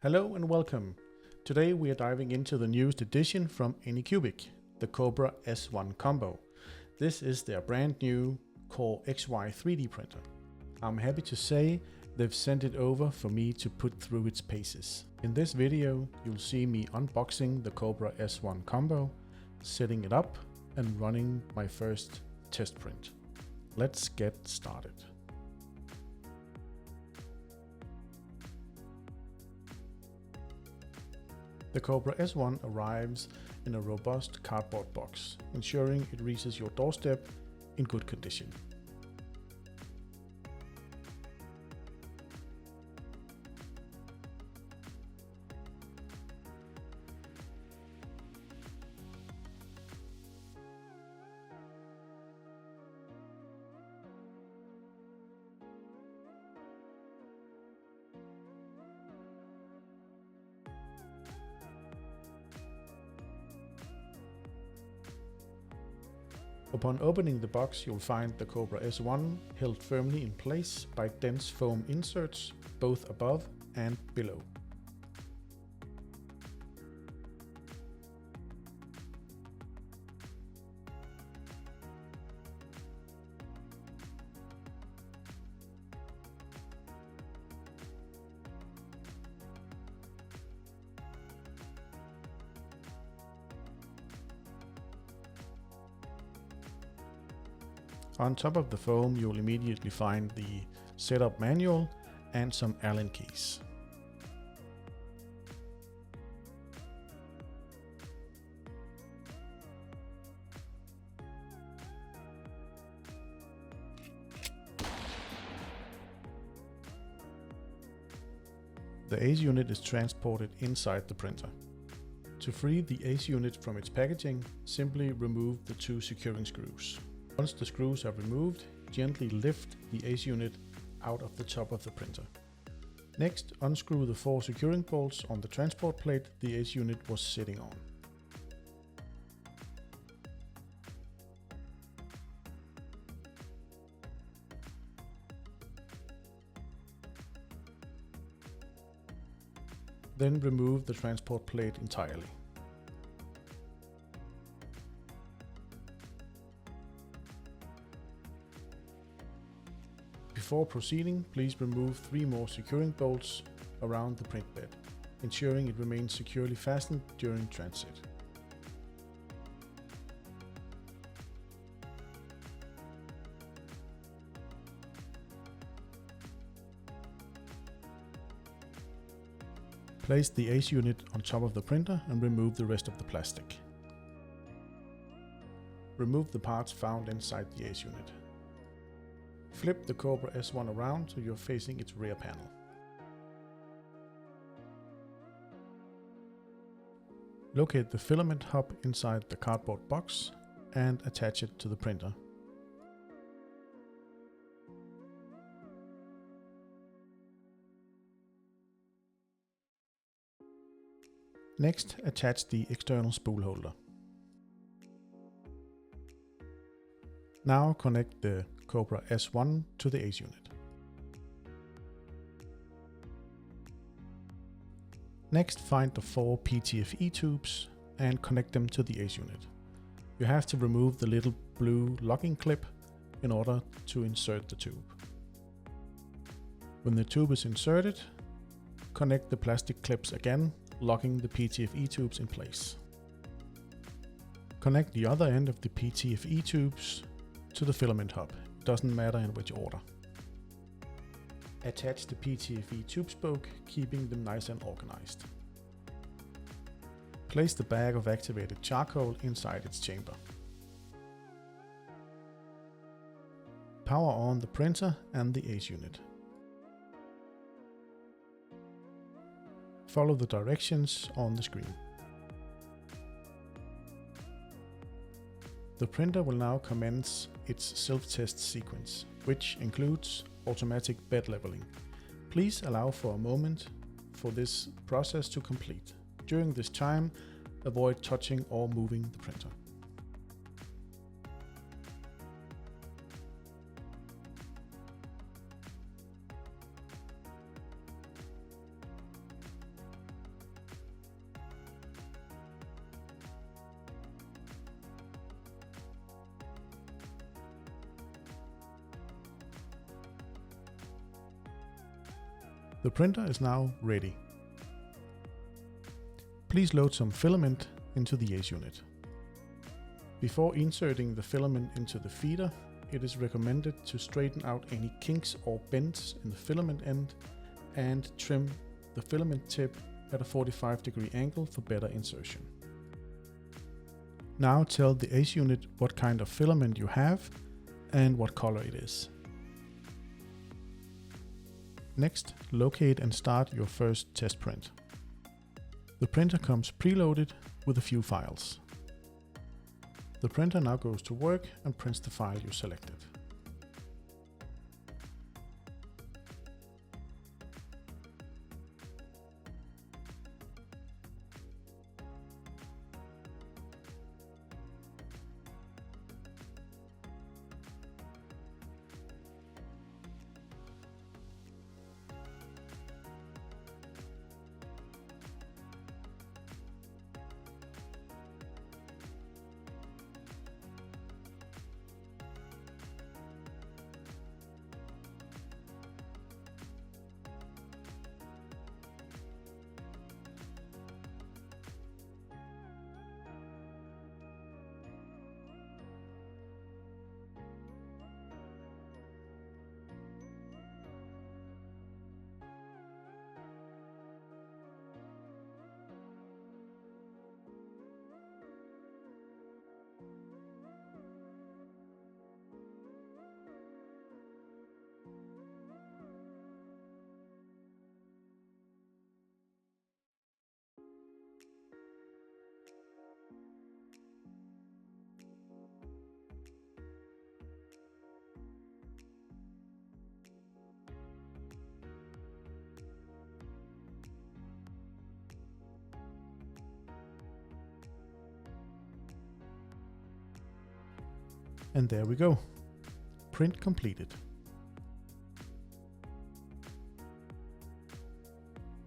Hello and welcome. Today we are diving into the newest edition from Anycubic, the Kobra S1 Combo. This is their brand new Core XY 3D printer. I'm happy to say they've sent it over for me to put through its paces. In this video you'll see me unboxing the Kobra S1 Combo, setting it up and running my first test print. Let's get started. The Kobra S1 arrives in a robust cardboard box, ensuring it reaches your doorstep in good condition. Upon opening the box, you'll find the Kobra S1 held firmly in place by dense foam inserts, both above and below. On top of the foam, you'll immediately find the setup manual and some Allen keys. The ACE unit is transported inside the printer. To free the ACE unit from its packaging, simply remove the two securing screws. Once the screws are removed, gently lift the ACE unit out of the top of the printer. Next, unscrew the four securing bolts on the transport plate the ACE unit was sitting on. Then remove the transport plate entirely. Before proceeding, please remove 3 more securing bolts around the print bed, ensuring it remains securely fastened during transit. Place the ACE unit on top of the printer and remove the rest of the plastic. Remove the parts found inside the ACE unit. Flip the Kobra S1 around so you're facing its rear panel. Locate the filament hub inside the cardboard box and attach it to the printer. Next, attach the external spool holder. Now connect the Kobra S1 to the ACE unit. Next, find the 4 PTFE tubes and connect them to the ACE unit. You have to remove the little blue locking clip in order to insert the tube. When the tube is inserted, connect the plastic clips again, locking the PTFE tubes in place. Connect the other end of the PTFE tubes to the filament hub. Doesn't matter in which order. Attach the PTFE tube spoke, keeping them nice and organized. Place the bag of activated charcoal inside its chamber. Power on the printer and the ACE unit. Follow the directions on the screen. The printer will now commence its self-test sequence, which includes automatic bed leveling. Please allow for a moment for this process to complete. During this time, avoid touching or moving the printer. The printer is now ready. Please load some filament into the ACE unit. Before inserting the filament into the feeder, it is recommended to straighten out any kinks or bends in the filament end and trim the filament tip at a 45-degree angle for better insertion. Now tell the ACE unit what kind of filament you have and what color it is. Next, locate and start your first test print. The printer comes preloaded with a few files. The printer now goes to work and prints the file you selected. And there we go. Print completed.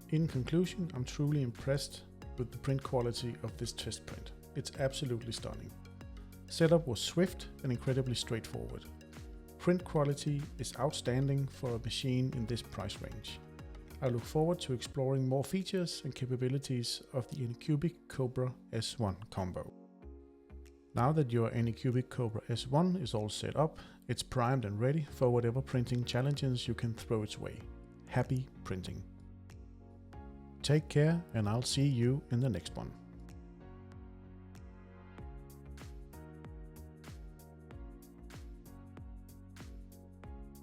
In conclusion, I'm truly impressed with the print quality of this test print. It's absolutely stunning. Setup was swift and incredibly straightforward. Print quality is outstanding for a machine in this price range. I look forward to exploring more features and capabilities of the Anycubic Kobra S1 Combo. Now that your Anycubic Kobra S1 is all set up, it's primed and ready for whatever printing challenges you can throw its way. Happy printing! Take care, and I'll see you in the next one.